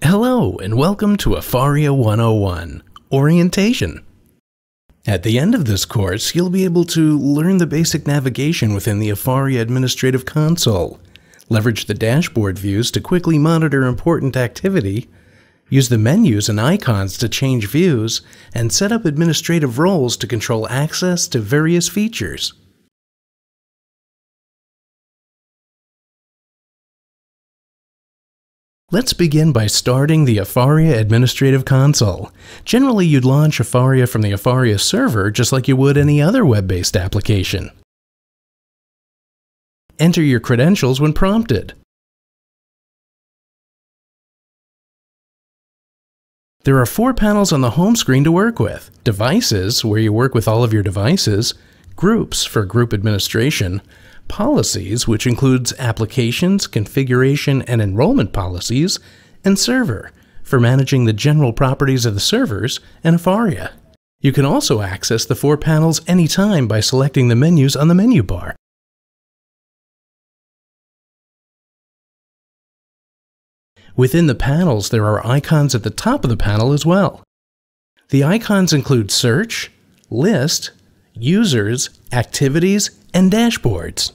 Hello and welcome to Afaria 101, Orientation. At the end of this course, you'll be able to learn the basic navigation within the Afaria Administrative Console, leverage the dashboard views to quickly monitor important activity, use the menus and icons to change views, and set up administrative roles to control access to various features. Let's begin by starting the Afaria Administrative Console. Generally, you'd launch Afaria from the Afaria server just like you would any other web-based application. Enter your credentials when prompted. There are 4 panels on the home screen to work with: Devices, where you work with all of your devices; Groups, for group administration; Policies, which includes applications, configuration, and enrollment policies; and Server, for managing the general properties of the servers and Afaria. You can also access the 4 panels anytime by selecting the menus on the menu bar. Within the panels, there are icons at the top of the panel as well. The icons include Search, List, Users, Activities, and Dashboards.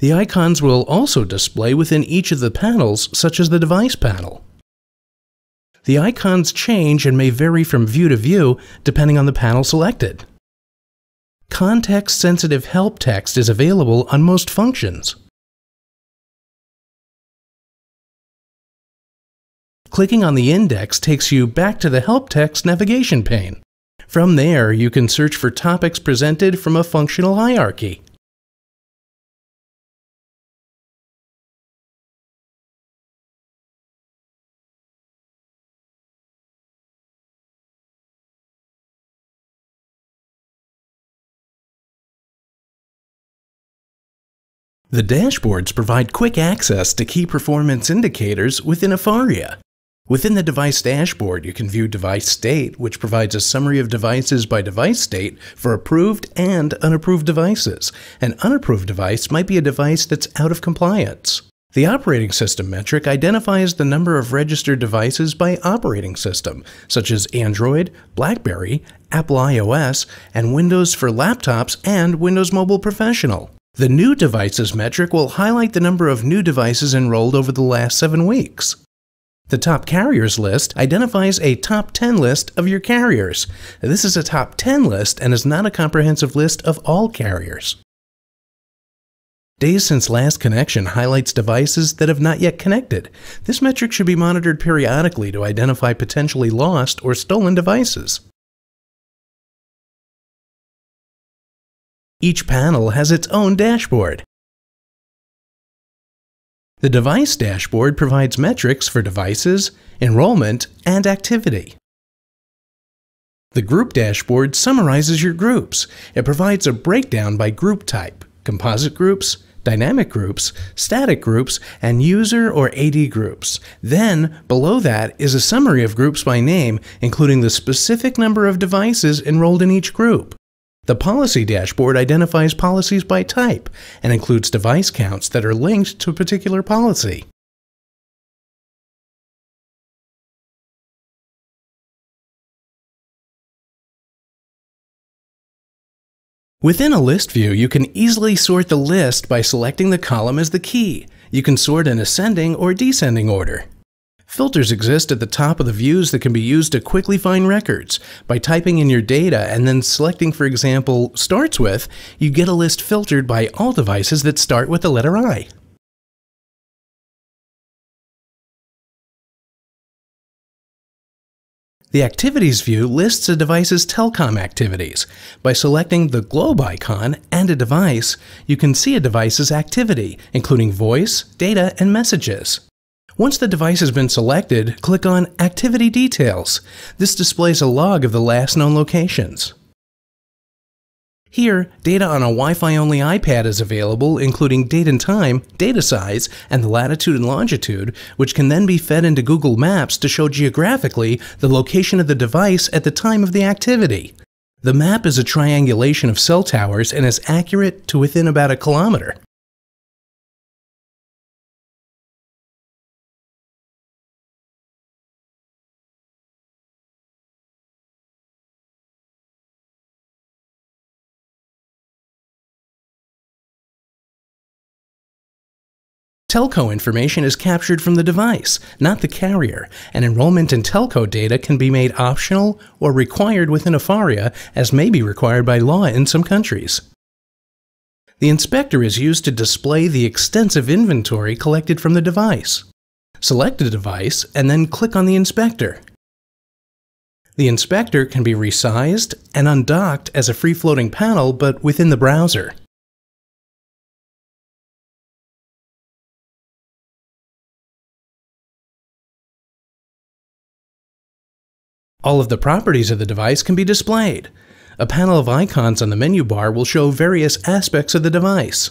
The icons will also display within each of the panels, such as the Device panel. The icons change and may vary from view to view depending on the panel selected. Context-sensitive help text is available on most functions. Clicking on the index takes you back to the help text navigation pane. From there, you can search for topics presented from a functional hierarchy. The dashboards provide quick access to key performance indicators within Afaria. Within the device dashboard, you can view device state, which provides a summary of devices by device state for approved and unapproved devices. An unapproved device might be a device that's out of compliance. The operating system metric identifies the number of registered devices by operating system, such as Android, BlackBerry, Apple iOS, and Windows for laptops and Windows Mobile Professional. The New Devices metric will highlight the number of new devices enrolled over the last 7 weeks. The Top Carriers list identifies a top 10 list of your carriers. This is a top 10 list and is not a comprehensive list of all carriers. Days since last connection highlights devices that have not yet connected. This metric should be monitored periodically to identify potentially lost or stolen devices. Each panel has its own dashboard. The Device dashboard provides metrics for devices, enrollment, and activity. The Group dashboard summarizes your groups. It provides a breakdown by group type: composite groups, dynamic groups, static groups, and user or AD groups. Then, below that is a summary of groups by name, including the specific number of devices enrolled in each group. The Policy dashboard identifies policies by type and includes device counts that are linked to a particular policy. Within a list view, you can easily sort the list by selecting the column as the key. You can sort in ascending or descending order. Filters exist at the top of the views that can be used to quickly find records. By typing in your data and then selecting, for example, Starts With, you get a list filtered by all devices that start with the letter I. The Activities view lists a device's telecom activities. By selecting the globe icon and a device, you can see a device's activity, including voice, data, and messages. Once the device has been selected, click on Activity Details. This displays a log of the last known locations. Here, data on a Wi-Fi-only iPad is available, including date and time, data size, and the latitude and longitude, which can then be fed into Google Maps to show geographically the location of the device at the time of the activity. The map is a triangulation of cell towers and is accurate to within about a kilometer. Telco information is captured from the device, not the carrier, and enrollment in telco data can be made optional or required within Afaria, as may be required by law in some countries. The inspector is used to display the extensive inventory collected from the device. Select the device and then click on the inspector. The inspector can be resized and undocked as a free-floating panel, but within the browser. All of the properties of the device can be displayed. A panel of icons on the menu bar will show various aspects of the device.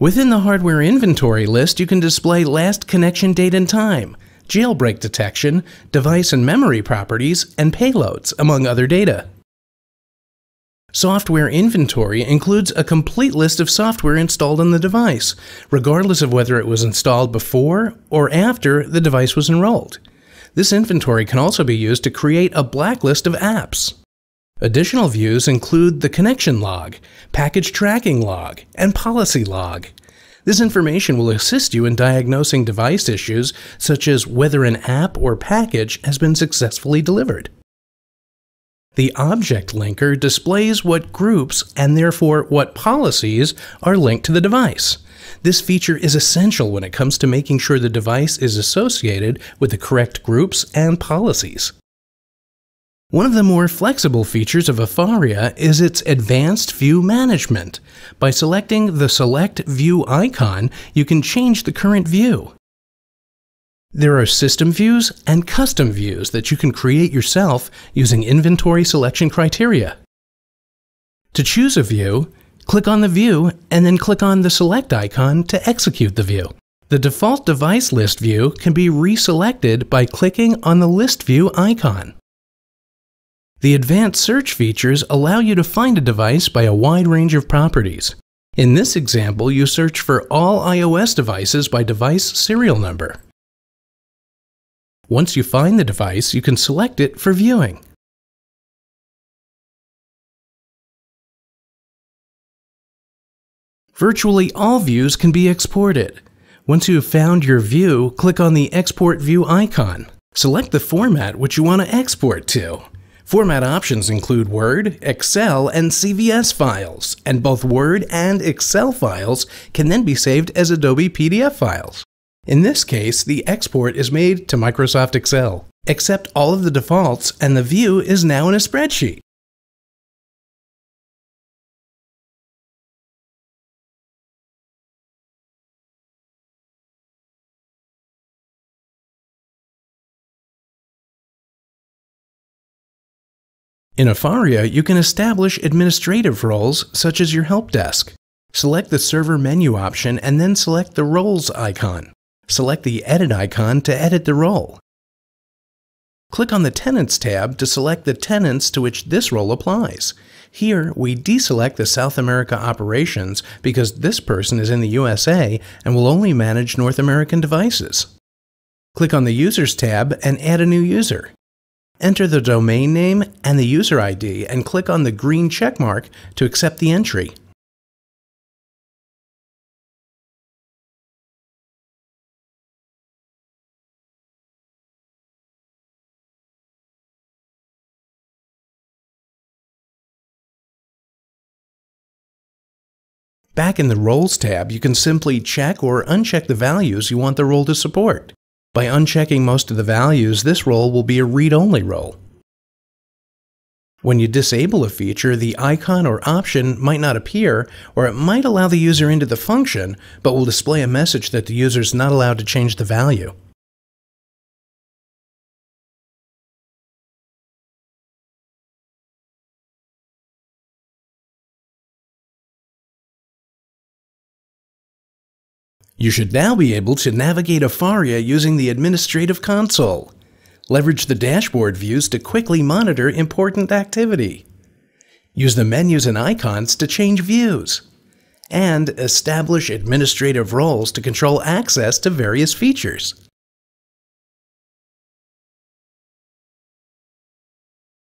Within the hardware inventory list, you can display last connection date and time, jailbreak detection, device and memory properties, and payloads, among other data. Software inventory includes a complete list of software installed on the device, regardless of whether it was installed before or after the device was enrolled. This inventory can also be used to create a blacklist of apps. Additional views include the connection log, package tracking log, and policy log. This information will assist you in diagnosing device issues, such as whether an app or package has been successfully delivered. The object linker displays what groups, and therefore what policies, are linked to the device. This feature is essential when it comes to making sure the device is associated with the correct groups and policies. One of the more flexible features of Afaria is its advanced view management. By selecting the Select View icon, you can change the current view. There are system views and custom views that you can create yourself using inventory selection criteria. To choose a view, click on the view and then click on the Select icon to execute the view. The default device list view can be reselected by clicking on the List View icon. The advanced search features allow you to find a device by a wide range of properties. In this example, you search for all iOS devices by device serial number. Once you find the device, you can select it for viewing. Virtually all views can be exported. Once you have found your view, click on the Export View icon. Select the format which you want to export to. Format options include Word, Excel, and CVS files, and both Word and Excel files can then be saved as Adobe PDF files. In this case, the export is made to Microsoft Excel. Accept all of the defaults, and the view is now in a spreadsheet. In Afaria, you can establish administrative roles such as your help desk. Select the Server menu option and then select the Roles icon. Select the Edit icon to edit the role. Click on the Tenants tab to select the tenants to which this role applies. Here, we deselect the South America operations because this person is in the USA and will only manage North American devices. Click on the Users tab and add a new user. Enter the domain name and the user ID and click on the green check mark to accept the entry. Back in the Roles tab, you can simply check or uncheck the values you want the role to support. By unchecking most of the values, this role will be a read-only role. When you disable a feature, the icon or option might not appear, or it might allow the user into the function, but will display a message that the user is not allowed to change the value. You should now be able to navigate Afaria using the Administrative Console. Leverage the dashboard views to quickly monitor important activity. Use the menus and icons to change views. And establish administrative roles to control access to various features.